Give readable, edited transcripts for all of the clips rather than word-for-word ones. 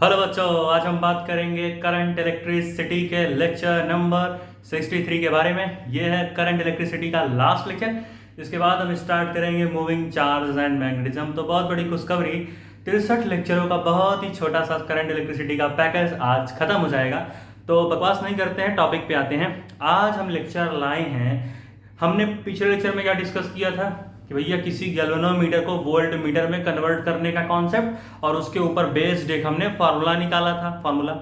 Hello बच्चों, आज हम बात करेंगे करंट इलेक्ट्रिसिटी के लेक्चर नंबर 63 के बारे में। ये है करंट इलेक्ट्रिसिटी का लास्ट लेक्चर। इसके बाद हम स्टार्ट करेंगे मूविंग चार्ज एंड मैग्नेटिज्म। तो बहुत बड़ी खुशखबरी, 63 लेक्चरों का बहुत ही छोटा सा करंट इलेक्ट्रिसिटी का पैकेज आज खत्म हो जाएगा। तो बकवास नहीं करते हैं, टॉपिक पे आते हैं। आज हम लेक्चर लाए हैं, हमने पिछले लेक्चर में क्या डिस्कस किया था कि भैया किसी गैल्वेनोमीटर को वोल्ट मीटर में कन्वर्ट करने का कॉन्सेप्ट, और उसके ऊपर बेस्ड एक हमने फार्मूला निकाला था। फार्मूला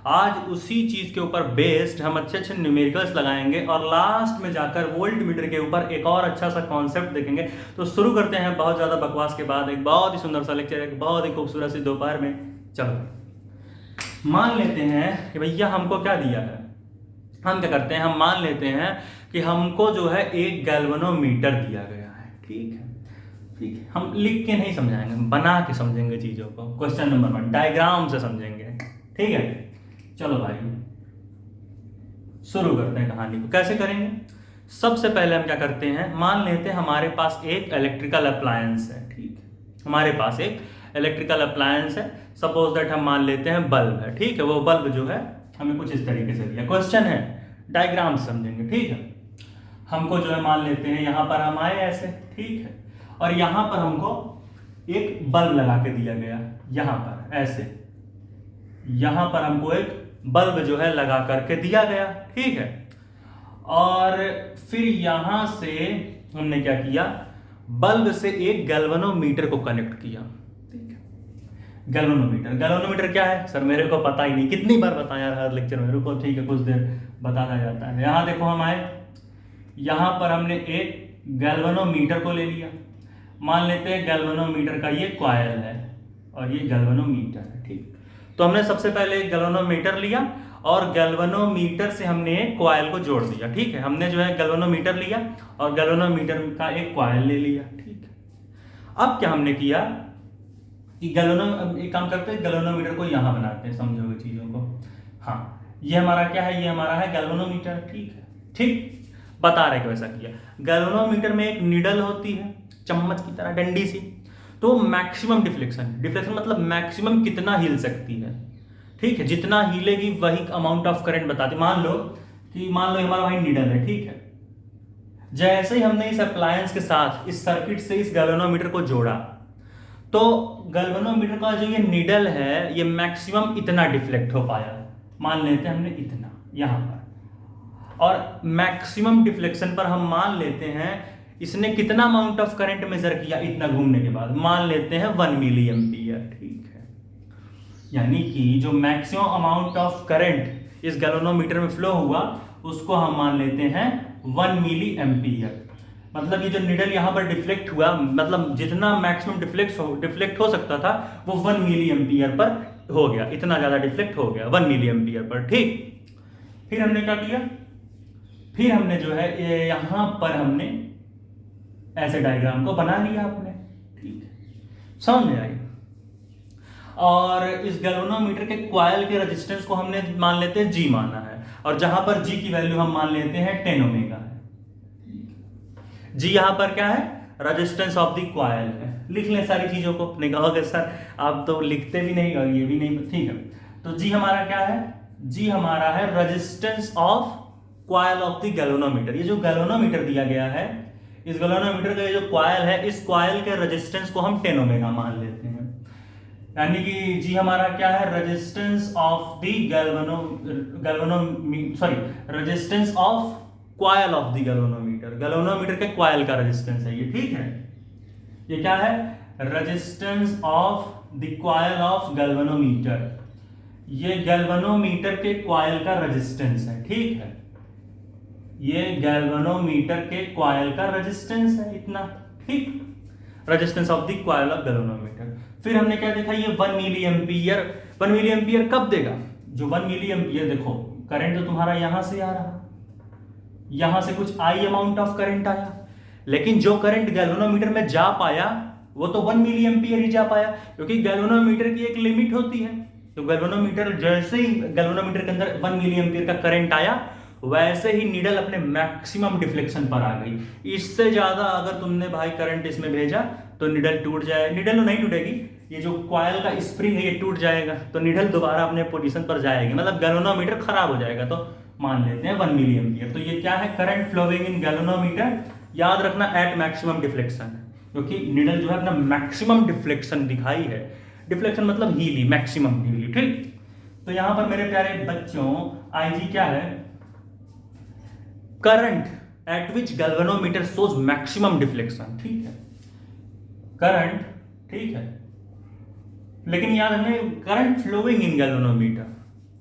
आज उसी चीज के ऊपर बेस्ड हम अच्छे अच्छे न्यूमेरिकल्स लगाएंगे और लास्ट में जाकर वोल्ट मीटर के ऊपर एक और अच्छा सा कॉन्सेप्ट देखेंगे। तो शुरू करते हैं बहुत ज्यादा बकवास के बाद एक बहुत ही सुंदर सा लेक्चर, एक बहुत ही खूबसूरत सी दोपहर में। चलो मान लेते हैं कि भैया हमको क्या दिया है। हम क्या करते हैं, हम मान लेते हैं कि हमको जो है एक गैल्वेनोमीटर दिया गया है। ठीक है, ठीक है, हम लिख के नहीं समझाएंगे, बना के समझेंगे चीजों को। क्वेश्चन नंबर 1 डायग्राम से समझेंगे। ठीक है, चलो भाई शुरू करते हैं कहानी को। कैसे करेंगे? सबसे पहले हम क्या करते हैं, मान लेते हैं हमारे पास एक इलेक्ट्रिकल अप्लायंस है। ठीक है, हमारे पास एक इलेक्ट्रिकल अप्लायंस है। सपोज दैट हम मान लेते हैं बल्ब है। ठीक है, वो बल्ब जो है हमें कुछ इस तरीके से दिया। क्वेश्चन है, डायग्राम समझेंगे। ठीक है, हमको जो है मान लेते हैं यहां पर हम आए ऐसे। ठीक है, और यहां पर हमको एक बल्ब लगा के दिया गया, यहां पर ऐसे, यहां पर हमको एक बल्ब जो है लगा करके दिया गया। ठीक है, और फिर यहां से हमने क्या किया, बल्ब से एक गैल्वेनोमीटर को कनेक्ट किया। ठीक है, गैल्वेनोमीटर क्या है सर, मेरे को पता ही नहीं, कितनी बार बताया हर लेक्चर में। रुको, ठीक है, कुछ देर बताया जाता है। यहां देखो हम आए, यहां पर हमने एक गैल्वेनोमीटर को ले लिया। मान लेते हैं गैल्वेनोमीटर का ये कॉइल है और ये गैल्वेनोमीटर है। ठीक, तो हमने सबसे पहले एक गैल्वेनोमीटर लिया और गैल्वेनोमीटर से हमने एक कॉइल को जोड़ दिया। ठीक है, हमने जो है गैल्वेनोमीटर लिया और गैल्वेनोमीटर का एक कॉइल ले लिया। ठीक है, अब क्या हमने किया कि एक काम करते हैं, गैल्वेनोमीटर को यहां बनाते हैं, समझोगे चीजों को। हाँ, ये हमारा क्या है, ये हमारा है गैल्वेनोमीटर। ठीक है, ठीक बता रहे कि वैसा किया। गैल्वेनोमीटर में एक नीडल होती है, चम्मच की तरह डंडी सी। तो मैक्सिमम डिफ्लेक्शन, डिफ्लेक्शन मतलब मैक्सिमम कितना हिल सकती है। ठीक है, जितना हिलेगी वही अमाउंट ऑफ करंट बताती। मान लो हमारा भाई नीडल है। ठीक है, जैसे ही हमने इस अप्लायंस के साथ इस सर्किट से इस गैल्वेनोमीटर को जोड़ा, तो गैल्वेनोमीटर का जो ये नीडल है ये मैक्सिमम इतना डिफ्लेक्ट हो पाया। मान लेते हैं हमने इतना यहां पर, और मैक्सिमम डिफ्लेक्शन पर हम मान लेते हैं इसने कितना अमाउंट ऑफ करंट मेजर किया इतना घूमने के बाद, मान लेते हैं 1 मिली एम्पियर। ठीक है, यानी कि जो मैक्सिमम अमाउंट ऑफ करंट इस गैल्वेनोमीटर में फ्लो हुआ उसको हम मान लेते हैं 1 मिली एम्पियर। मतलब ये जो निडल यहां पर डिफ्लेक्ट हुआ, मतलब जितना मैक्सिमम डिफ्लेक्ट हो सकता था वो 1 मिली एम्पियर पर हो गया, इतना ज्यादा डिफ्लेक्ट हो गया 1 मिली एम्पियर पर। ठीक, फिर हमने क्या किया, फिर हमने जो है यहां पर हमने ऐसे डायग्राम को बना लिया आपने। ठीक है, समझ में आई। और इस गैल्वेनोमीटर के कॉइल के रेजिस्टेंस को हमने मान लेते हैं जी माना है, और जहां पर जी की वैल्यू हम मान लेते हैं 10 ओमेगा है। जी यहां पर क्या है, रेजिस्टेंस ऑफ द कॉइल है। लिख लें सारी चीजों को, नहीं कहोगे सर आप तो लिखते भी नहीं और ये भी नहीं। ठीक है, तो जी हमारा क्या है, जी हमारा है resistance of coil of the galvanometer. ये जो गैल्वेनोमीटर दिया गया है, इस गैल्वेनोमीटर का ये जो कॉइल है, इस कॉइल के रेजिस्टेंस को हम 10 ओमेगा मान लेते हैं। यानी कि जी हमारा क्या है, resistance of the resistance of coil of the galvanometer. Galvanometer के कॉइल का रेजिस्टेंस है ये। ठीक है, ये क्या है, resistance of the coil of galvanometer. ये गैल्वेनोमीटर के कॉइल का रेजिस्टेंस है। ठीक है, ये गैल्वेनोमीटर के कॉइल का रेजिस्टेंस है इतना। ठीक, resistance of the coil of galvanometer. फिर हमने क्या देखा, ये 1 मिली एम्पियर। 1 मिली एम्पियर कब देगा, जो 1 मिली एम्पियर, देखो करंट तो तुम्हारा यहां से आ रहा, यहां से कुछ आई अमाउंट ऑफ करंट आया, लेकिन जो करंट गैल्वेनोमीटर में जा पाया वो तो 1 मिली एम्पियर ही जा पाया, क्योंकि गैल्वेनोमीटर की एक लिमिट होती है। तो गैल्वेनोमीटर जैसे ही गैल्वेनोमीटर के अंदर 1 मिली एम्पियर का करंट आया, वैसे ही नीडल अपने मैक्सिमम डिफ्लेक्शन पर आ गई। इससे ज्यादा अगर तुमने भाई करंट इसमें भेजा तो नीडल टूट जाए, नीडल नहीं टूटेगी, ये जो कॉयल का स्प्रिंग है ये टूट जाएगा, तो नीडल दोबारा अपने पोजीशन पर जाएगी, मतलब गैल्वेनोमीटर खराब हो जाएगा। तो मान लेते हैं 1 मिली एम्पियर। तो ये क्या है, करंट फ्लोइंग इन गैल्वेनोमीटर। याद रखना एट मैक्सिमम डिफ्लेक्शन, क्योंकि नीडल जो है अपना मैक्सिमम डिफ्लेक्शन दिखाई है। डिफ्लेक्शन मतलब हीली, मैक्सिमम हीली, ठीक। तो यहां पर मेरे प्यारे बच्चों IG क्या है, करंट एट विच गैल्वेनोमीटर शोज मैक्सिमम डिफ्लेक्शन, ठीक है, करंट, ठीक है। लेकिन याद रखना करंट फ्लोइंग इन गैल्वेनोमीटर,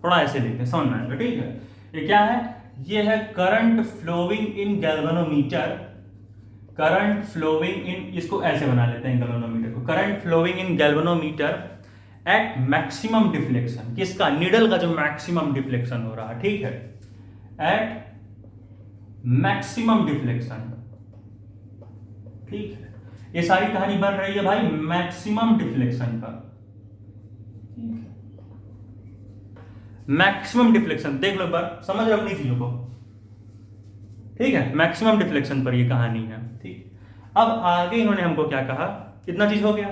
थोड़ा ऐसे लिखते हैं, समझ में आएगा, ठीक है। ये क्या है, ये है current flowing in galvanometer, current flowing in, इसको ऐसे बना लेते हैं गैल्वेनोमीटर को, current flowing in galvanometer at maximum deflection. किसका, नीडल का जो मैक्सिमम डिफ्लेक्शन हो रहा है, ठीक है, एट मैक्सिमम डिफ्लेक्शन, ठीक है। ये सारी कहानी बन रही है भाई मैक्सिमम डिफ्लेक्शन पर, मैक्सिमम डिफ्लेक्शन, देख लो एक बार, समझ रहे हो अपनी चीजों को, ठीक है, मैक्सिमम डिफ्लेक्शन पर ये कहानी है, ठीक। अब आगे इन्होंने हमको क्या कहा, कितना चीज हो गया,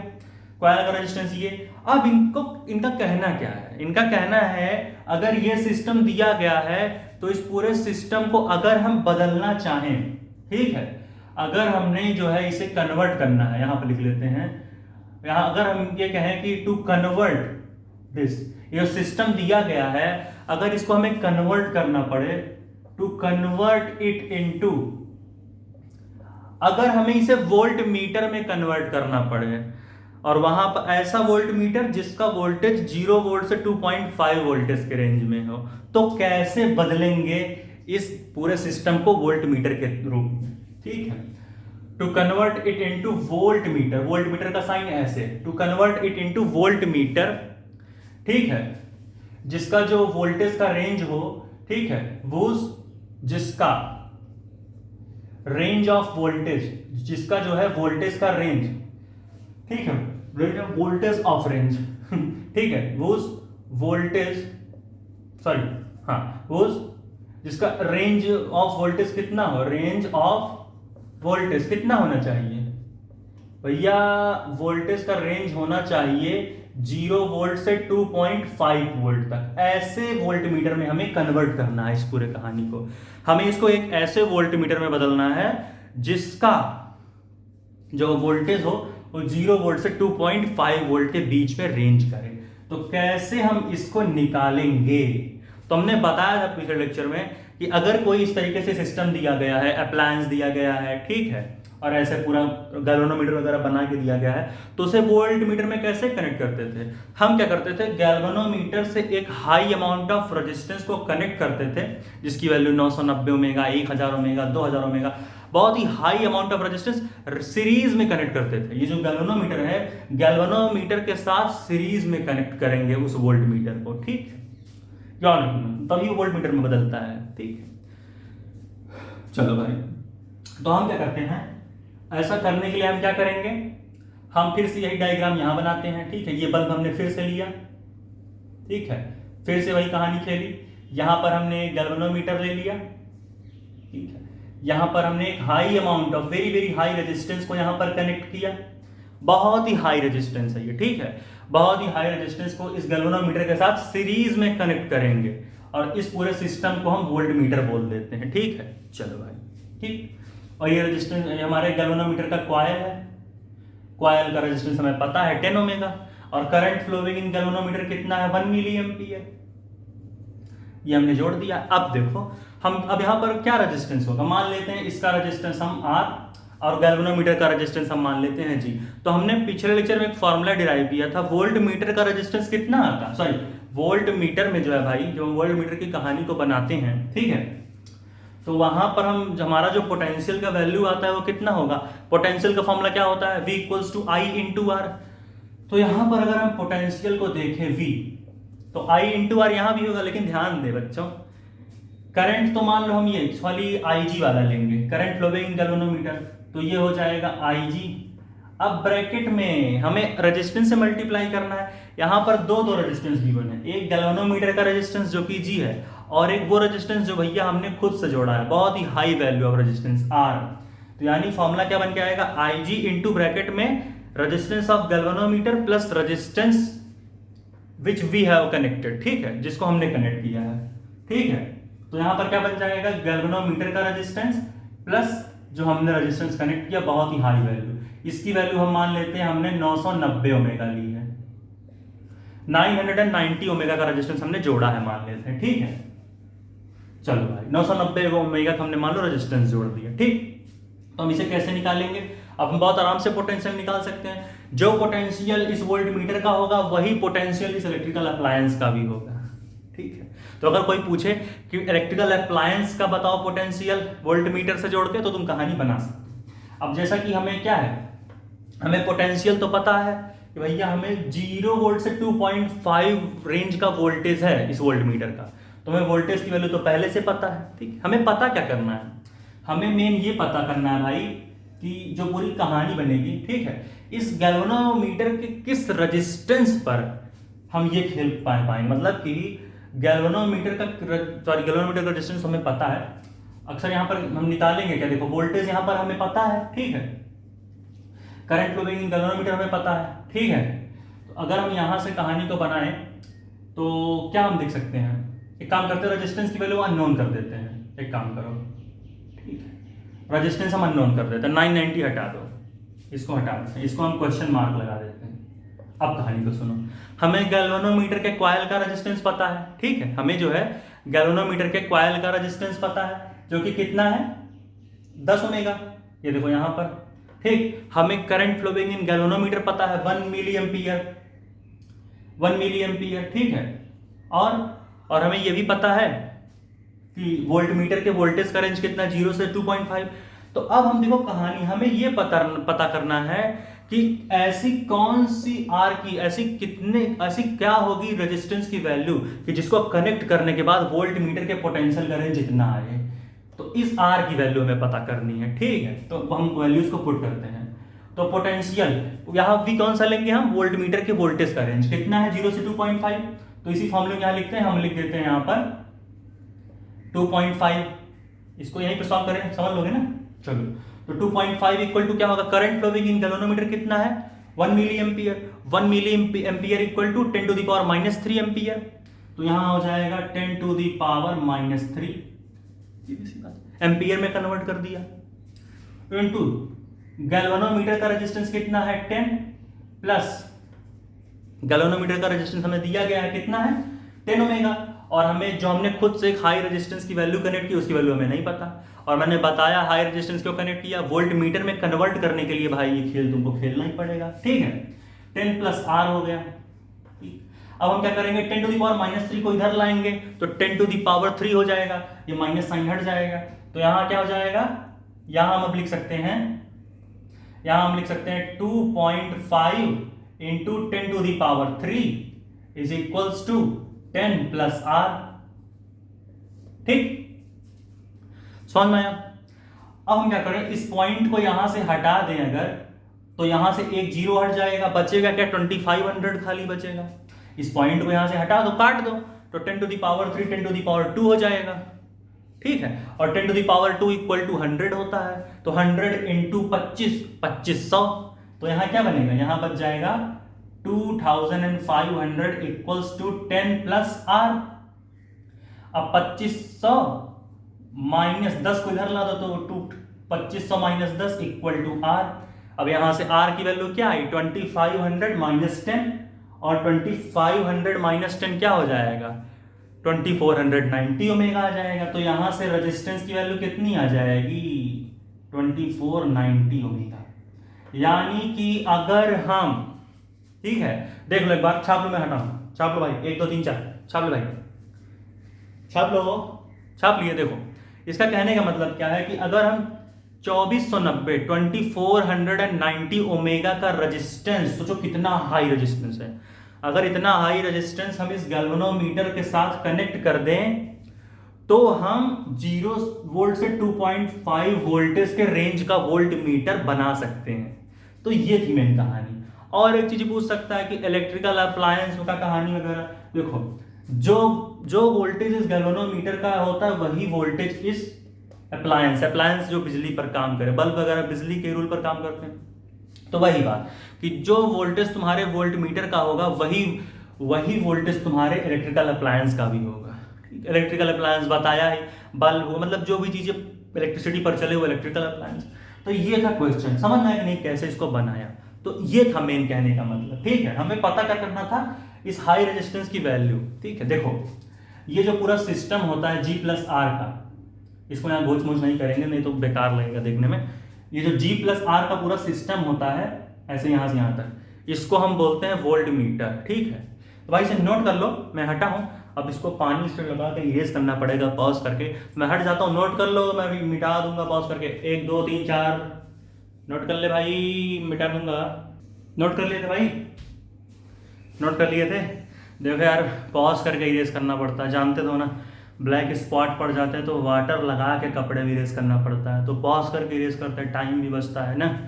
कॉइल का रेजिस्टेंस ये। अब इनका कहना क्या है, इनका कहना है अगर ये सिस्टम दिया गया है तो इस पूरे सिस्टम को अगर हम बदलना चाहें, ठीक है, अगर हमने जो है इसे कन्वर्ट करना है, यहां पर लिख लेते हैं, यहां अगर हम ये कहें कि टू कन्वर्ट दिस, ये सिस्टम दिया गया है, अगर इसको हमें कन्वर्ट करना पड़े, टू कन्वर्ट इट इनटू, अगर हमें इसे वोल्ट मीटर में कन्वर्ट करना पड़े, और वहां पर ऐसा वोल्ट मीटर जिसका वोल्टेज 0 वोल्ट से 2.5 वोल्टेज के रेंज में हो, तो कैसे बदलेंगे इस पूरे सिस्टम को वोल्ट मीटर के रूप में, ठीक है। To convert it into voltmeter, voltmeter का साइन ऐसे, to convert it into voltmeter, ठीक है, जिसका जो वोल्टेज का रेंज हो, ठीक है, वो जिसका रेंज ऑफ वोल्टेज, जिसका जो है वोल्टेज का रेंज, ठीक है, range of voltage of range, ठीक है, वो वोल्टेज, सॉरी, हाँ, वो जिसका रेंज ऑफ वोल्टेज कितना हो, रेंज ऑफ वोल्टेज कितना होना चाहिए भैया, वोल्टेज का रेंज होना चाहिए 0 वोल्ट से 2.5 वोल्ट तक। ऐसे वोल्ट मीटर में हमें कन्वर्ट करना है इस पूरे कहानी को, हमें इसको एक ऐसे वोल्ट मीटर में बदलना है जिसका जो वोल्टेज हो वो 0 वोल्ट से 2.5 वोल्ट के बीच में रेंज करे। तो कैसे हम इसको निकालेंगे, तो हमने बताया था पिछले लेक्चर में कि अगर कोई इस तरीके से सिस्टम दिया गया है, अप्लायंस दिया गया है, ठीक है, और ऐसे पूरा गैल्वेनोमीटर वगैरह बना के दिया गया है, तो उसे वोल्ट मीटर में कैसे कनेक्ट करते थे, हम क्या करते थे, गैल्वेनोमीटर से एक हाई अमाउंट ऑफ रेजिस्टेंस को कनेक्ट करते थे, जिसकी वैल्यू 990 ओमेगा, 1000 ओमेगा, 2000 ओमेगा, बहुत ही high amount of resistance series में कनेक्ट करते थे। ये जो गैल्वेनोमीटर है, गैल्वेनोमीटर के साथ सीरीज में कनेक्ट करेंगे उस वोल्ट मीटर को, ठीक है, याद रखना, तभी वोल्ट मीटर में बदलता है, ठीक है। चलो भाई, तो हम क्या करते हैं, ऐसा करने के लिए हम क्या करेंगे, हम फिर से यही डायग्राम यहां बनाते हैं, ठीक है, ये बल्ब हमने फिर से लिया, ठीक है, फिर से वही कहानी खेली, यहां पर हमने गैल्वेनोमीटर ले लिया, ठीक है, यहां पर हमने एक high amount of very very high resistance को यहां पर कनेक्ट किया, बहुत ही हाई रेजिस्टेंस है ये, ठीक है, बहुत ही हाई रेजिस्टेंस को इस गैल्वेनोमीटर के साथ सीरीज में कनेक्ट करेंगे और इस पूरे सिस्टम को हम वोल्ट मीटर बोल देते हैं, ठीक है। चलो भाई, ठीक, और ये रेजिस्टेंस हमारे गैल्वेनोमीटर का कॉइल है, कॉइल का रेजिस्टेंस हमें पता है 10 ओमेगा, और करंट फ्लोइंग इन गैल्वेनोमीटर कितना है, 1 मिली एम्पियर, ये हमने जोड़ दिया। अब देखो हम अब यहां पर क्या रेजिस्टेंस होगा, मान लेते हैं इसका रेजिस्टेंस हम R और गैल्वेनोमीटर का रेजिस्टेंस हम मान लेते हैं G। तो हमने पिछले लेक्चर में एक फॉर्मूला डिराइव किया था, वोल्ट मीटर का रेजिस्टेंस कितना आता, सॉरी, वोल्ट मीटर में जो है भाई, जो वोल्ट मीटर की कहानी को बनाते हैं, ठीक है, तो वहां पर हम हमारा जो पोटेंशियल का वैल्यू आता है वो कितना होगा, पोटेंशियल का फॉर्मूला क्या होता है, V = I × R। तो यहां पर अगर हम पोटेंशियल को देखें V, तो I × R यहां भी होगा, लेकिन ध्यान दे बच्चों, करंट तो मान लो हम ये वाली IG वाला लेंगे, करंट फ्लोइंग गैल्वेनोमीटर, तो ये हो जाएगा IG। अब ब्रैकेट में हमें रेजिस्टेंस से मल्टीप्लाई करना है, यहां पर दो रेजिस्टेंस गिवन है, एक गैल्वेनोमीटर का रेजिस्टेंस जो कि G है, और एक वो रेजिस्टेंस जो भैया हमने खुद से जोड़ा है, बहुत ही high value of resistance R। तो यानी फॉर्मूला क्या बन के आएगा, IG इंटू ब्रैकेट में resistance of galvanometer plus resistance which we have connected, ठीक है, जिसको हमने कनेक्ट किया है, ठीक है। तो यहां पर क्या बन जाएगा, गैल्वेनोमीटर का रेजिस्टेंस प्लस जो हमने रेजिस्टेंस कनेक्ट किया, बहुत ही हाई वैल्यू, इसकी वैल्यू हम मान लेते हैं हमने 990 ओमेगा ली है, 990 ओमेगा का रेजिस्टेंस हमने जोड़ा है मान लेते हैं, ठीक है। चलो भाई 990 ओमेगा का हमने मान लो रेजिस्टेंस जोड़ दिया, ठीक। तो हम इसे कैसे निकालेंगे, अब हम बहुत आराम से पोटेंशियल निकाल सकते हैं। जो पोटेंशियल इस वोल्ट मीटर का होगा वही पोटेंशियल इस इलेक्ट्रिकल अप्लायंस का भी होगा, ठीक है। तो अगर कोई पूछे कि इलेक्ट्रिकल अप्लायंस का बताओ पोटेंशियल वोल्ट मीटर से जोड़ के, तो तुम कहानी बना सकते। अब जैसा कि हमें क्या है, हमें पोटेंशियल तो पता है कि भैया हमें 0 वोल्ट से 2.5 रेंज का वोल्टेज है इस वोल्ट मीटर का, तो हमें वोल्टेज की वैल्यू तो पहले से पता है, ठीक। हमें पता क्या करना है, हमें मेन ये पता करना है भाई कि जो पूरी कहानी बनेगी, ठीक है, इस गैल्वेनोमीटर के किस रेजिस्टेंस पर हम ये खेल पाएंगे। मतलब कि गैल्वेनोमीटर का रेजिस्टेंस हमें पता है, अक्सर यहां पर हम निकालेंगे क्या, देखो वोल्टेज यहां पर हमें पता है, ठीक है, करंट फ्लोइंग इन गैल्वेनोमीटर हमें पता है, ठीक है। तो अगर हम यहां से कहानी को बनाएं तो क्या हम देख सकते हैं, एक काम करते हैं, रेजिस्टेंस की वैल्यू अननोन कर देते हैं, एक काम करो, ठीक है, रेजिस्टेंस हम अननोन कर देते हैं, 990 हटा दो, इसको हटा देते हैं, इसको हम क्वेश्चन मार्क लगा देते हैं। अब कहानी को सुनो, हमें गैल्वेनोमीटर के कॉइल का रेजिस्टेंस पता है, ठीक है, हमें जो है गैल्वेनोमीटर के कॉइल का रेजिस्टेंस पता है, जो कि कितना है 10 ओमेगा, ये देखो यहां पर, ठीक। हमें करंट फ्लोइंग इन गैल्वेनोमीटर पता है 1 मिली एम्पियर, 1 मिली एम्पियर, ठीक है। और हमें यह भी पता है कि वोल्ट मीटर के वोल्टेज का रेंज कितना, 0 से 2.5। तो अब हम देखो कहानी, हमें यह पता करना है कि ऐसी कौन सी आर की, ऐसी क्या होगी रेजिस्टेंस की वैल्यू कि जिसको कनेक्ट करने के बाद वोल्ट मीटर के पोटेंशियल का रेंज इतना आए। तो इस आर की वैल्यू हमें पता करनी है, ठीक है। तो हम वैल्यूज को पुट करते हैं, तो पोटेंशियल यहां भी कौन सा लेंगे हम, वोल्ट मीटर के वोल्टेज का रेंज कितना है, 0 से 2.5। तो इसी फॉर्मूले में यहां लिखते हैं, हम लिख देते हैं यहां पर 2.5, इसको यहीं पर सॉल्व करें, समझ लोगे ना। चलो, तो 2.5 इक्वल टू क्या होगा, करंट फ्लोइंग इन गैल्वेनोमीटर कितना है 1 milliampere, 1 milliampere equal to 10 to the power -3 ampere. तो यहां हो जाएगा 10 टू द पावर -3, एम्पियर में कन्वर्ट कर दिया, इनटू गैल्वेनोमीटर का रेजिस्टेंस कितना है 10, प्लस गैल्वेनोमीटर का रेजिस्टेंस हमें दिया गया है कितना है 10 ओमेगा, और हमें जो हमने खुद से एक हाई रेजिस्टेंस की वैल्यू कनेक्ट की उसकी वैल्यू हमें नहीं पता, और मैंने बताया हाई रेजिस्टेंस क्यों कनेक्ट किया, वोल्ट मीटर में कन्वर्ट करने के लिए भाई ये खेल तुमको खेलना ही पड़ेगा, ठीक है। 10 प्लस आर हो गया, अब हम क्या करेंगे, 10 टू द पावर -3 को इधर लाएंगे तो 10 टू द पावर 3 हो जाएगा, ये माइनस साइन हट जाएगा, तो यहां क्या हो जाएगा, यहां हम लिख सकते हैं, 2.5 into 10 to the power 3 is equals to 10 plus R, ठीक, समझ में आया। अब हम क्या करें, इस पॉइंट को यहां से हटा दें अगर, तो यहां से एक जीरो हट जाएगा, बचेगा क्या 2500 खाली बचेगा। इस पॉइंट को यहां से हटा दो, काट दो, तो 10 to the power 3 10 to the power 2 हो जाएगा, ठीक है। और 10 to the power 2 equal to 100 होता है, तो 100 इंटू 25 2500, तो यहां क्या बनेगा, यहां बच जाएगा 2500 इक्वल्स टू 10 प्लस आर। अब 2500 माइनस 10 को इधर ला दो, तो 2500 माइनस 10 इक्वल टू आर। अब यहां से आर की वैल्यू क्या आई 2500 माइनस 10, और 2500 माइनस 10 क्या हो जाएगा 2490 ओमेगा आ जाएगा। तो यहां से रेजिस्टेंस की वैल्यू कितनी आ जाएगी 2490 ओमेगा। यानी कि अगर हम, ठीक है, देख लो एक बार, छाप लो, मैं हटाऊं, छाप लो भाई, 1 2 3 4, छाप लो भाई, छाप लो, छाप लिए। देखो इसका कहने का मतलब क्या है कि अगर हम 2490 ओमेगा का रेजिस्टेंस, सोचो कितना हाई रेजिस्टेंस है, अगर इतना हाई रेजिस्टेंस हम इस गैल्वेनोमीटर के साथ कनेक्ट कर दें तो हम 0 वोल्ट से 2.5 वोल्टेज के रेंज का वोल्ट मीटर बना सकते हैं। तो ये थी मेन कहानी। और एक चीज पूछ सकता है कि इलेक्ट्रिकल अप्लायंस का कहानी वगैरह, देखो जो वोल्टेज इस गैल्वेनोमीटर का होता है वही वोल्टेज इस अप्लायंस जो बिजली पर काम करे, बल्ब वगैरह बिजली के रूल पर काम करते हैं, तो वही बात कि जो वोल्टेज तुम्हारे वोल्ट मीटर का होगा वही वोल्टेज तुम्हारे इलेक्ट्रिकल अप्लायंस का भी होगा। इलेक्ट्रिकल अप्लायंस बताया है, बल्ब हो, मतलब जो भी चीज़ें इलेक्ट्रिसिटी पर चले वो इलेक्ट्रिकल अप्लायंस। तो ये था क्वेश्चन, समझ में आया कि नहीं कैसे इसको बनाया। तो ये था मेन कहने का मतलब, ठीक है। हमें पता क्या करना था, इस हाई रेजिस्टेंस की वैल्यू, ठीक है। देखो ये जो पूरा सिस्टम होता है G+R का, इसको यहाँ घोच मोच नहीं करेंगे नहीं तो बेकार लगेगा देखने में। ये जो G+R का पूरा सिस्टम होता है ऐसे यहाँ से यहाँ तक, इसको हम बोलते हैं वोल्ट मीटर, ठीक है। तो भाई इसे नोट कर लो, मैं हटा हूँ। अब इसको पानी से लगा के इरेज करना पड़ेगा पॉज करके, मैं हट जाता हूँ। नोट कर लो, मैं भी मिटा दूंगा पॉज करके। 1 2 3 4 नोट कर ले भाई, मिटा दूंगा। नोट कर लिए थे भाई, नोट कर लिए थे। देखो यार पॉज करके इरेज करना पड़ता है, जानते तो ना, ब्लैक स्पॉट पड़ जाते हैं तो वाटर लगा के कपड़े भी इरेज करना पड़ता है। तो पॉज करके इरेज करते हैं, टाइम भी बचता है ना,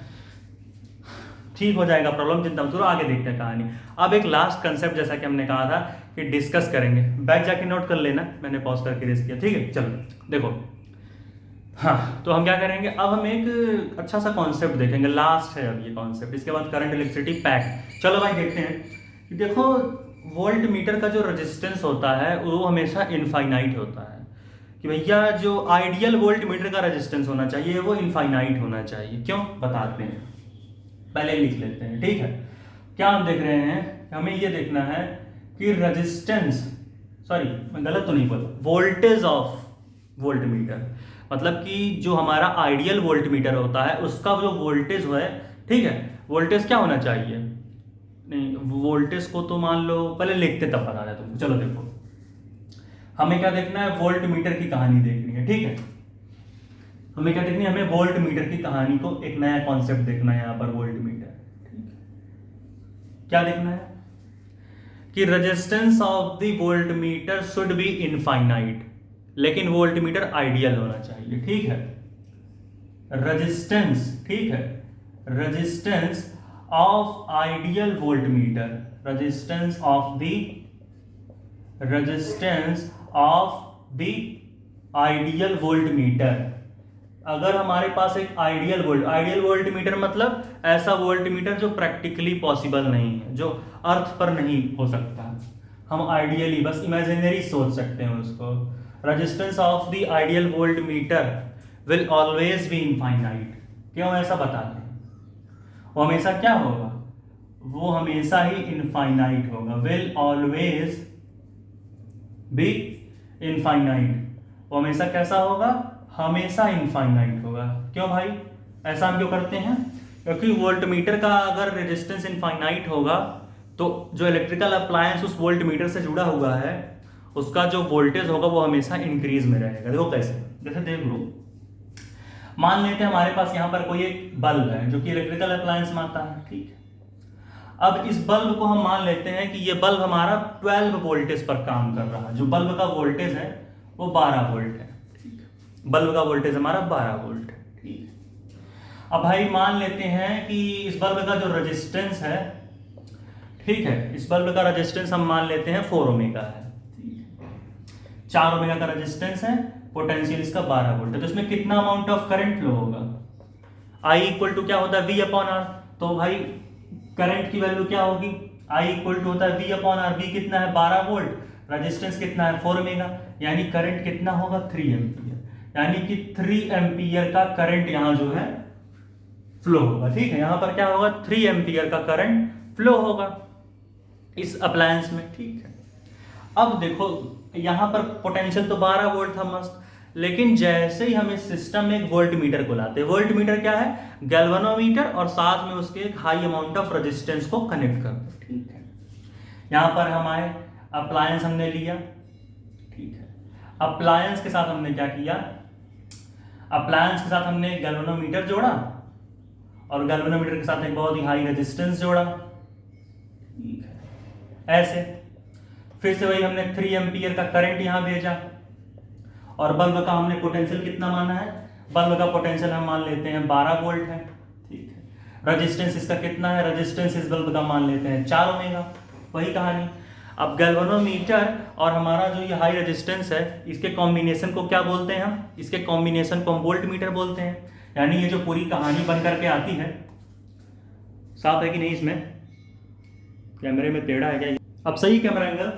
ठीक हो जाएगा प्रॉब्लम, चिंता मत करो। आगे देखते हैं कहानी। अब एक लास्ट कंसेप्ट जैसा कि हमने कहा था कि डिस्कस करेंगे, बैक जाके नोट कर लेना, मैंने पॉज करके इरेज किया, ठीक है। चलो देखो, हाँ तो हम क्या करेंगे, अब हम एक अच्छा सा कॉन्सेप्ट देखेंगे, लास्ट है अब ये कॉन्सेप्ट, इसके बाद करंट इलेक्ट्रिसिटी पैक। चलो भाई देखते हैं कि देखो वोल्ट मीटर का जो रेजिस्टेंस होता है वो हमेशा इनफाइनाइट होता है, कि भैया जो आइडियल वोल्ट मीटर का रेजिस्टेंस होना चाहिए वो इनफाइनाइट होना चाहिए। क्यों बताते हैं, पहले लिख लेते हैं, ठीक है। क्या हम देख रहे हैं, हमें ये देखना है कि रेजिस्टेंस, सॉरी मैं गलत तो नहीं बोला, वोल्टेज ऑफ वोल्ट मीटर, मतलब कि जो हमारा आइडियल वोल्ट मीटर होता है उसका जो वोल्टेज है, ठीक है, वोल्टेज क्या होना चाहिए, नहीं वोल्टेज को तो मान लो पहले लिखते तब बता रहे तुमको। चलो देखो हमें क्या देखना है, वोल्ट मीटर की कहानी देखनी है, ठीक है। हमें क्या देखनी है, हमें वोल्ट मीटर की कहानी को, एक नया कॉन्सेप्ट देखना है यहाँ पर, वोल्ट मीटर, ठीक है। क्या देखना है कि resistance of the volt meter should be infinite, लेकिन वोल्ट मीटर आइडियल होना चाहिए, ठीक है। रेजिस्टेंस, ठीक है, resistance of ideal volt meter, resistance of the ideal volt meter. अगर हमारे पास एक आइडियल वोल्ट मीटर मतलब ऐसा वोल्ट मीटर जो प्रैक्टिकली पॉसिबल नहीं है, जो अर्थ पर नहीं हो सकता, हम आइडियली बस इमेजिनरी सोच सकते हैं उसको। Resistance of the ideal volt meter will always be infinite. क्यों ऐसा बताते हैं, वो हमेशा क्या होगा, वो हमेशा ही इनफाइनाइट होगा, विल ऑलवेज बी इनफाइनाइट। वो हमेशा कैसा होगा, हमेशा इनफाइनाइट होगा। क्यों भाई ऐसा हम क्यों करते हैं, क्योंकि वोल्ट मीटर का अगर रेजिस्टेंस इनफाइनाइट होगा तो जो इलेक्ट्रिकल अप्लायंस उस वोल्ट मीटर से जुड़ा हुआ है उसका जो वोल्टेज होगा वो हमेशा इंक्रीज में रहेगा। देखो कैसे, जैसे देख लो, मान लेते हैं हमारे पास यहाँ पर कोई एक बल्ब है जो कि इलेक्ट्रिकल अप्लायंस में आता है, ठीक है। अब इस बल्ब को हम मान लेते हैं कि ये बल्ब हमारा 12 वोल्टेज पर काम कर रहा है, जो बल्ब का वोल्टेज है वो 12 वोल्ट है, ठीक है। बल्ब का वोल्टेज हमारा 12 वोल्ट है, ठीक है। अब भाई मान लेते हैं कि इस बल्ब का जो रेजिस्टेंस है, ठीक है, इस बल्ब का रेजिस्टेंस हम मान लेते हैं 4 ओमेगा है, 4 ओमेगा का रेजिस्टेंस है, पोटेंशियल इसका 12 वोल्ट है। तो इसमें कितना अमाउंट ऑफ करंट फ्लो होगा, I इक्वल टू क्या होता है V/R। तो भाई करंट की वैल्यू क्या होगी, I इक्वल टू होता है V/R। V कितना है 12 वोल्ट, रेजिस्टेंस कितना है 4 ओमेगा, यानी करंट कितना होगा 3 एम्पियर, यानी कि 3 एम्पियर का करंट यहाँ जो है फ्लो होगा, ठीक है। यहाँ पर क्या होगा, 3 एम्पियर का करंट फ्लो होगा इस अप्लायंस में, ठीक है। अब देखो यहाँ पर पोटेंशियल तो 12 वोल्ट था मस्त, लेकिन जैसे ही हम इस सिस्टम में एक वोल्ट मीटर को लाते हैं, वोल्ट मीटर क्या है, गैल्वेनोमीटर, और साथ में उसके एक हाई अमाउंट ऑफ रेजिस्टेंस को कनेक्ट करते हैं, ठीक है। यहाँ पर हमारे अप्लायंस हमने लिया, ठीक है। अप्लायंस के साथ हमने क्या किया, अप्लायंस के साथ हमने गैल्वेनोमीटर जोड़ा और गैल्वेनोमीटर के साथ एक बहुत ही हाई रेजिस्टेंस जोड़ा, ठीक है। ऐसे फिर से वही हमने 3 एम्पियर का करंट यहां भेजा और बल्ब का हमने पोटेंशियल कितना माना है, बल्ब का पोटेंशियल हम मान लेते हैं 12 वोल्ट है, ठीक है। रेजिस्टेंस इसका कितना है, रेजिस्टेंस इस बल्ब का मान लेते हैं 4 ओमेगा, वही कहानी। अब गैल्वेनोमीटर और हमारा जो ये हाई रेजिस्टेंस है इसके कॉम्बिनेशन को क्या बोलते हैं हम, इसके कॉम्बिनेशन को हम वोल्ट मीटर बोलते हैं। यानी ये जो पूरी कहानी बन करके आती है, साफ है कि नहीं? इसमें कैमरे में टेढ़ा है क्या? अब सही कैमरा एंगल,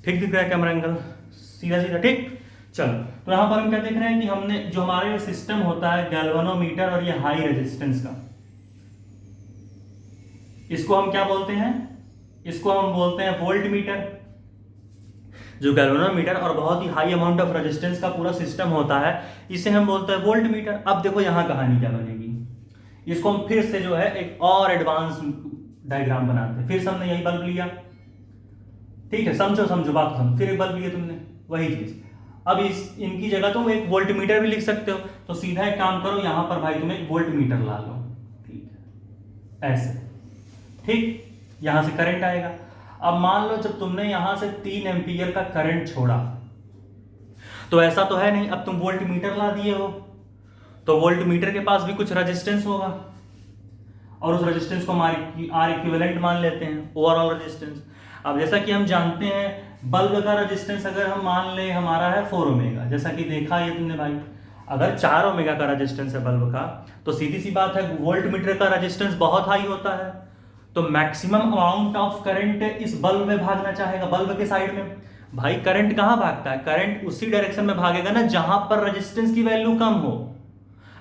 ठीक दिख रहा है कैमरा एंगल, सीधा सीधा, ठीक। चलो, तो यहाँ पर हम क्या देख रहे हैं कि हमने जो हमारे सिस्टम होता है गैल्वेनोमीटर और ये हाई रेजिस्टेंस का, इसको हम क्या बोलते हैं? इसको हम बोलते हैं वोल्ट मीटर। जो गैल्वेनोमीटर और बहुत ही हाई अमाउंट ऑफ रेजिस्टेंस का पूरा सिस्टम होता है, इसे हम बोलते हैं वोल्ट मीटर। अब देखो यहाँ कहानी क्या बनेगी, इसको हम फिर से जो है एक और एडवांस डायग्राम बनाते हैं। फिर से हमने यही बल्ब लिया, ठीक है, समझो समझो बात समझो। फिर एक बल्ब लिया तुमने, वही चीज। अब इनकी जगह तुम एक वोल्ट मीटर भी लिख सकते हो, तो सीधा एक काम करो, यहां पर भाई तुम एक वोल्ट मीटर ला लो, ठीक है, ऐसे, ठीक। यहां से करंट आएगा। अब मान लो जब तुमने यहां से 3 एम्पीयर का करंट छोड़ा, तो ऐसा तो है नहीं, अब तुम वोल्ट मीटर ला दिए हो, तो वोल्ट मीटर के पास भी कुछ रेजिस्टेंस होगा, और उस रेजिस्टेंस को आर इक्विवेलेंट मान लेते हैं, ओवरऑल रेजिस्टेंस। अब जैसा कि हम जानते हैं बल्ब का रेजिस्टेंस अगर हम मान ले हमारा है 4 ओमेगा, जैसा कि देखा ये तुमने भाई, अगर 4 ओमेगा का रेजिस्टेंस है बल्ब का, तो सीधी सी बात है वोल्ट मीटर का रेजिस्टेंस बहुत हाई होता है, तो मैक्सिमम अमाउंट ऑफ करंट इस बल्ब में भागना चाहेगा, बल्ब के साइड में। भाई करंट कहां भागता है? करंट उसी डायरेक्शन में भागेगा ना जहां पर रेजिस्टेंस की वैल्यू कम हो।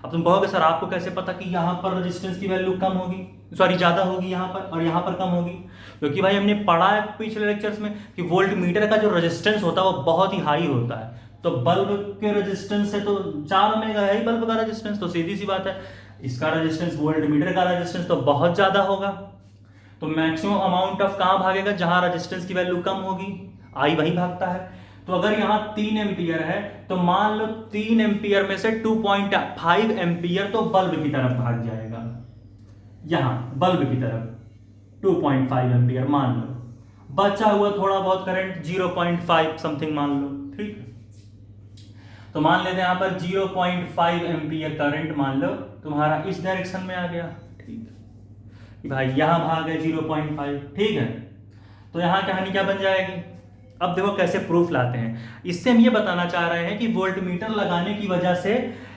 अब तुम कहोगे सर आपको कैसे पता कि यहां पर रेजिस्टेंस की वैल्यू कम होगी, सॉरी ज्यादा होगी यहां पर और यहां पर कम होगी? क्योंकि भाई हमने पढ़ा है पिछले लेक्चर्स में कि वोल्ट मीटर का जो रेजिस्टेंस होता है वो बहुत ही हाई होता है, तो बल्ब के रेजिस्टेंस से तो 4 ओमेगा है ही बल्ब का रेजिस्टेंस, तो सीधी सी बात है इसका रेजिस्टेंस वोल्ट मीटर का रेजिस्टेंस तो बहुत ज्यादा होगा। तो मैक्सिमम अमाउंट ऑफ कहां भागेगा? जहां रेजिस्टेंस की वैल्यू कम होगी, आई वही भागता है। तो अगर यहां 3 एम्पियर है, तो मान लो 3 एम्पियर में से 2.5 एम्पियर तो बल्ब की तरफ भाग जाएगा, यहां बल्ब की तरफ 2.5 एम्पियर मान लो, बचा हुआ थोड़ा बहुत करंट 0.5 समथिंग मान लो, ठीक है। तो मान लेते हैं यहां पर 0.5 एम्पियर करंट मान लो तुम्हारा इस डायरेक्शन में आ गया, ठीक है भाई, यहां भाग है 0.5, ठीक है। तो यहां कहानी क्या बन जाएगी? अब देखो कैसे प्रूफ लाते हैं। इससे हम ये बताना चाह रहे हैं कि वोल्ट मीटर लगाने की वजह से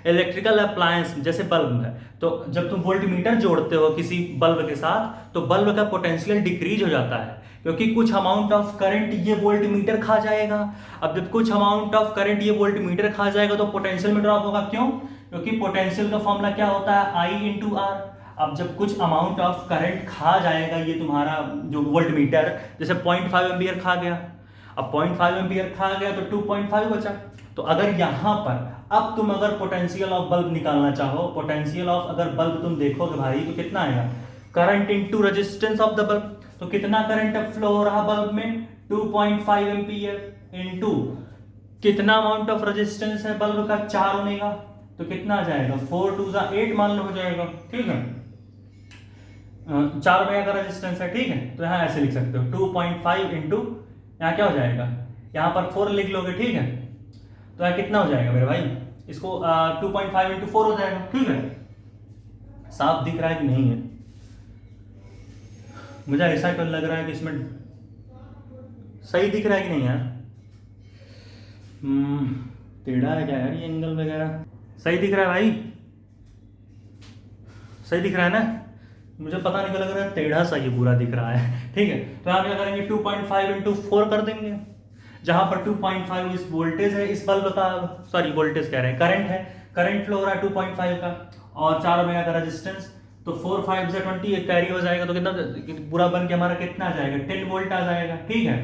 इलेक्ट्रिकल अप्लायंस जैसे बल्ब है, तो जब तुम वोल्ट मीटर जोड़ते हो किसी बल्ब के साथ, तो बल्ब का पोटेंशियल डिक्रीज हो जाता है, क्योंकि कुछ अमाउंट ऑफ करंट ये वोल्ट मीटर खा जाएगा। अब जब कुछ अमाउंट ऑफ करंट ये वोल्ट मीटर खा जाएगा तो पोटेंशियल में ड्रॉप होगा। क्यों? क्योंकि पोटेंशियल का फॉर्मूला क्या होता है? आई इंटू आर। अब जब कुछ अमाउंट ऑफ करंट खा जाएगा ये तुम्हारा जो वोल्ट मीटर, जैसे 0.5 एम्पियर खा गया, अब 0.5 एम्पियर खा गया तो 2.5 बचा। तो अगर यहां पर अब तुम अगर पोटेंशियल ऑफ बल्ब निकालना चाहो, पोटेंशियल ऑफ अगर बल्ब तुम देखोगे भाई तो कितना आएगा? Current into resistance of the bulb. तो कितना करंट फ्लो हो रहा बल्ब में? 2.5 एम्पियर इनटू कितना अमाउंट ऑफ रेजिस्टेंस है बल्ब का? 4 ओमेगा। तो कितना आ जाएगा? 4 2 8 मान लो हो जाएगा, ठीक है। 4 ओमेगा का रेजिस्टेंस है, ठीक है। तो यहां ऐसे लिख सकते हो 2.5 इंटू, यहाँ क्या हो जाएगा? यहाँ पर 4 लिख लोगे, ठीक है। तो यहाँ कितना हो जाएगा मेरे भाई? इसको 2.5 इंटू 4 हो जाएगा, ठीक है। साफ दिख रहा है कि नहीं है? मुझे ऐसा क्यों लग रहा है कि इसमें सही दिख रहा है कि नहीं यार? टेढ़ा है क्या यार ये एंगल वगैरह? सही दिख रहा है भाई? सही दिख रहा है ना? मुझे पता नहीं लग रहा है, टेढ़ा सा ये पूरा दिख रहा है, ठीक है। तो यहाँ क्या करेंगे? 2.5 इंटू 4 कर देंगे, जहां पर 2.5 इस वोल्टेज है इस बल्ब का, सॉरी वोल्टेज कह रहे हैं, करंट है, करंट फ्लो हो रहा है 2.5 का, और 4 ओमेगा का रेजिस्टेंस। तो 4 5 से 20 एक कैरी हो जाएगा, तो कितना पूरा बन के हमारा कितना आ जाएगा? 10 वोल्ट आ जाएगा, ठीक है।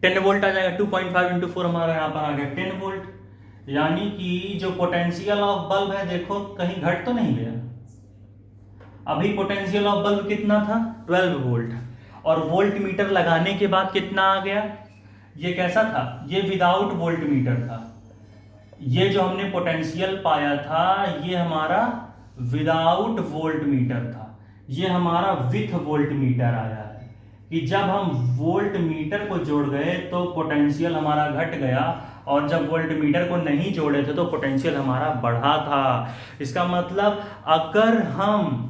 10 वोल्ट आ जाएगा। 2.5 इंटू 4 हमारा यहाँ पर आ गया 10 वोल्ट। यानी कि जो पोटेंशियल ऑफ बल्ब है देखो कहीं घट तो नहीं गया। अभी पोटेंशियल ऑफ बल्ब कितना था? 12 वोल्ट, और वोल्ट मीटर लगाने के बाद कितना आ गया? ये कैसा था? ये विदाउट वोल्ट मीटर था। ये जो हमने पोटेंशियल पाया था ये हमारा विदाउट वोल्ट मीटर था, ये हमारा विथ वोल्ट मीटर आया है कि जब हम वोल्ट मीटर को जोड़ गए तो पोटेंशियल हमारा घट गया, और जब वोल्ट मीटर को नहीं जोड़े थे तो पोटेंशियल हमारा बढ़ा था। इसका मतलब अगर हम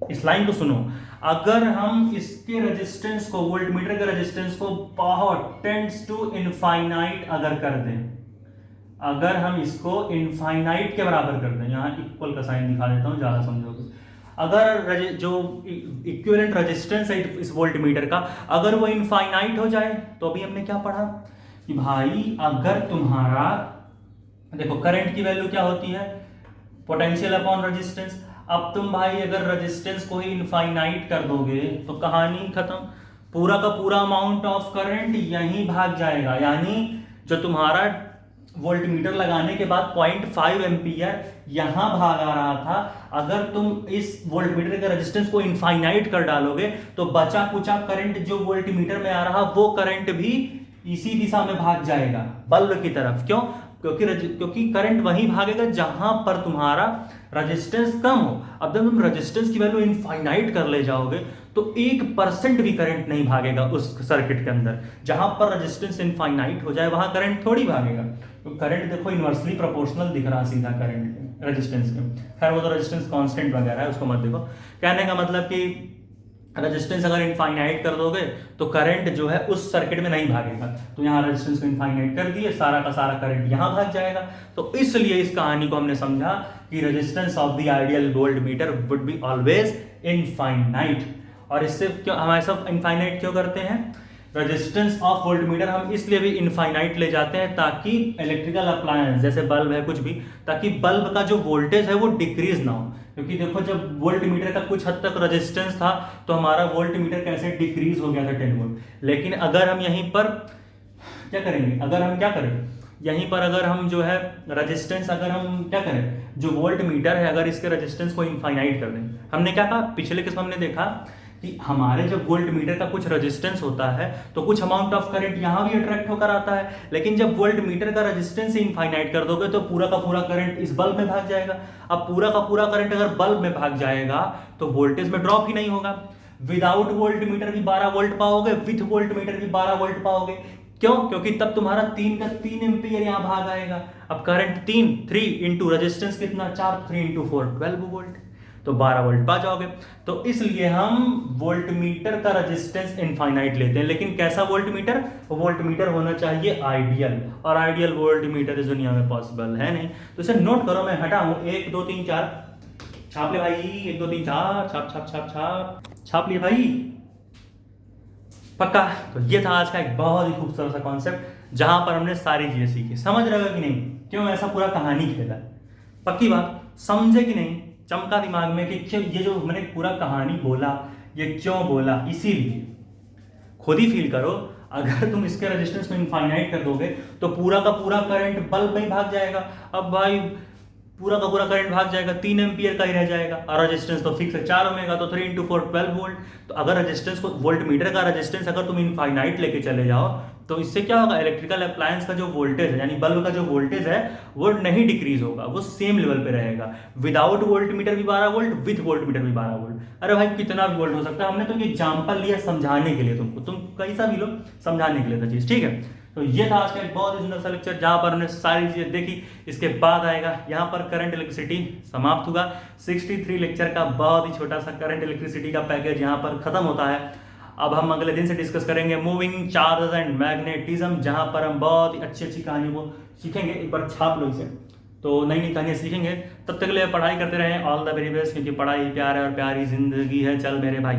इस लाइन को सुनो, अगर हम इसके रेजिस्टेंस को, वोल्ट मीटर के रेजिस्टेंस को बहुत टेंड्स टू इनफाइनाइट अगर कर दें, अगर हम इसको इनफाइनाइट के बराबर कर दें, यहां इक्वल का साइन दिखा देता हूं ज्यादा समझोगे, अगर जो इक्विवेलेंट रेजिस्टेंस है इस वोल्टमीटर का अगर वो इनफाइनाइट हो जाए, तो अभी हमने क्या पढ़ा कि भाई अगर तुम्हारा देखो करंट की वैल्यू क्या होती है, पोटेंशियल अपॉन रेजिस्टेंस। अब तुम भाई अगर रेजिस्टेंस को ही इनफाइनाइट कर दोगे तो कहानी खत्म, पूरा का पूरा अमाउंट ऑफ करंट यहीं भाग जाएगा। यानी जो तुम्हारा वोल्टमीटर लगाने के बाद 0.5 एम्पियर यहां भाग आ रहा था, अगर तुम इस वोल्टमीटर के रेजिस्टेंस को इनफाइनाइट कर डालोगे तो बचा कुचा करंट जो वोल्टमीटर में आ रहा वो करंट भी इसी दिशा में भाग जाएगा बल्ब की तरफ। क्यों? क्योंकि करंट वहीं भागेगा जहां पर तुम्हारा रेजिस्टेंस कम हो। अब जब तुम रेजिस्टेंस की वैल्यू इनफाइनाइट कर ले जाओगे तो 1% भी करंट नहीं भागेगा उस सर्किट के अंदर। जहां पर रेजिस्टेंस इनफाइनाइट हो जाए वहां करंट थोड़ी भागेगा। तो करंट देखो इनवर्सली प्रोपोर्शनल दिख रहा सीधा करंट के रेजिस्टेंस के। खैर वो तो रेजिस्टेंस कांस्टेंट वगैरह है, उसको मत देखो। कहने का मतलब कि रेजिस्टेंस अगर इनफाइनाइट कर दोगे तो करंट जो है उस सर्किट में नहीं भागेगा। तो यहाँ रेजिस्टेंस को इनफाइनाइट कर दिए, सारा का सारा करंट यहाँ भाग जाएगा। तो इसलिए इस कहानी को हमने समझा कि resistance of the ideal voltmeter would be always infinite. और इससे क्यों हमारे सब इनफाइनाइट क्यों करते हैं? रेजिस्टेंस ऑफ वोल्टमीटर हम इसलिए भी इनफाइनाइट ले जाते हैं ताकि इलेक्ट्रिकल अप्लायंस जैसे बल्ब है कुछ भी, ताकि बल्ब का जो वोल्टेज है वो डिक्रीज ना हो। क्योंकि देखो जब वोल्टमीटर का कुछ हद तक रेजिस्टेंस था तो हमारा वोल्टमीटर कैसे डिक्रीज हो गया था 10 वोल्ट। लेकिन अगर हम यहीं पर क्या करेंगे, अगर हम क्या करें यहीं पर अगर हम जो है रेजिस्टेंस अगर हम क्या करें, जो वोल्टमीटर है अगर इसके रेजिस्टेंस को इनफाइनाइट कर दें। हमने क्या कहा पिछले किस्म हमने देखा कि हमारे जब वोल्टमीटर का कुछ रेजिस्टेंस होता है तो कुछ अमाउंट ऑफ करंट यहां भी अट्रैक्ट होकर आता है। लेकिन जब वोल्टमीटर का रेजिस्टेंस इनफाइनाइट कर दोगे तो पूरा का पूरा करंट इस बल्ब में भाग जाएगा। अब पूरा का पूरा करंट अगर बल्ब में भाग जाएगा तो वोल्टेज में ड्रॉप ही नहीं होगा। विदाउट वोल्टमीटर भी 12 वोल्ट पाओगे, विथ वोल्टमीटर भी 12 वोल्ट पाओगे। क्यों? क्योंकि तब तुम्हारा 3 का 3 एम्पियर यहां भाग आएगा। अब करंट 3 इंटू रेजिस्टेंस कितना 4, 3 इंटू 4 12 वोल्ट, तो 12 वोल्ट पा जाओगे। तो इसलिए हम वोल्टमीटर का रेजिस्टेंस इनफाइनाइट लेते हैं। लेकिन कैसा वोल्टमीटर? वोल्टमीटर होना चाहिए आइडियल, और आइडियल वोल्टमीटर इस दुनिया में पॉसिबल है नहीं। तो इसे नोट करो, मैं हटाऊं 1 2 3 4 छाप ले भाई, 1 2 3 4 छाप छाप छाप छाप छाप लिए भाई, पक्का। तो ये था आज का एक बहुत ही खूबसूरत सा कॉन्सेप्ट जहां पर हमने सारी चीजें सीखी। समझ रहे हो कि नहीं? क्यों ऐसा पूरा कहानी खेला? पक्की बात, समझे कि नहीं? चमका दिमाग में कि क्यों ये जो मैंने पूरा कहानी बोला ये क्यों बोला? इसीलिए खुद ही फील करो, अगर तुम इसके रेजिस्टेंस को इनफाइनाइट कर दोगे तो पूरा का पूरा करंट बल्ब में ही भाग जाएगा। अब भाई पूरा का पूरा करंट भाग जाएगा, 3 एम्पियर का ही रह जाएगा। और रेजिस्टेंस तो फिक्स है 4 ओमेगा, तो 3 इंटू 4 12 वोल्ट। तो अगर रेजिस्टेंस को वोल्टमीटर का रेजिस्टेंस अगर तुम इनफाइनाइट लेके चले जाओ तो इससे क्या होगा, इलेक्ट्रिकल अप्लायंस का जो वोल्टेज है यानी बल्ब का जो वोल्टेज है वो नहीं डिक्रीज होगा, वो सेम लेवल पे रहेगा। विदाउट वोल्टमीटर भी 12 वोल्ट, विथ वोल्टमीटर भी 12 वोल्ट। अरे भाई कितना भी वोल्ट हो सकता है, हमने तो ये एग्जाम्पल लिया समझाने के लिए तुमको, तुम कैसा भी लो समझाने के लिए था चीज, ठीक है। तो ये था आज का एक बहुत ही सुंदर सा लेक्चर जहां पर हमने सारी चीजें देखी। इसके बाद आएगा यहाँ पर करंट इलेक्ट्रिसिटी समाप्त होगा। 63 लेक्चर का बहुत ही छोटा सा करंट इलेक्ट्रिसिटी का पैकेज यहाँ पर खत्म होता है। अब हम अगले दिन से डिस्कस करेंगे मूविंग चार्जेस एंड मैग्नेटिज्म, जहां पर हम बहुत ही अच्छी अच्छी कहानियों को सीखेंगे। एक बार छाप लो इसे, तो नई नई कहानियां सीखेंगे। तब तक के लिए पढ़ाई करते रहें। ऑल द वेरी बेस्ट, क्योंकि पढ़ाई प्यार है और प्यारी जिंदगी है। चल मेरे भाई।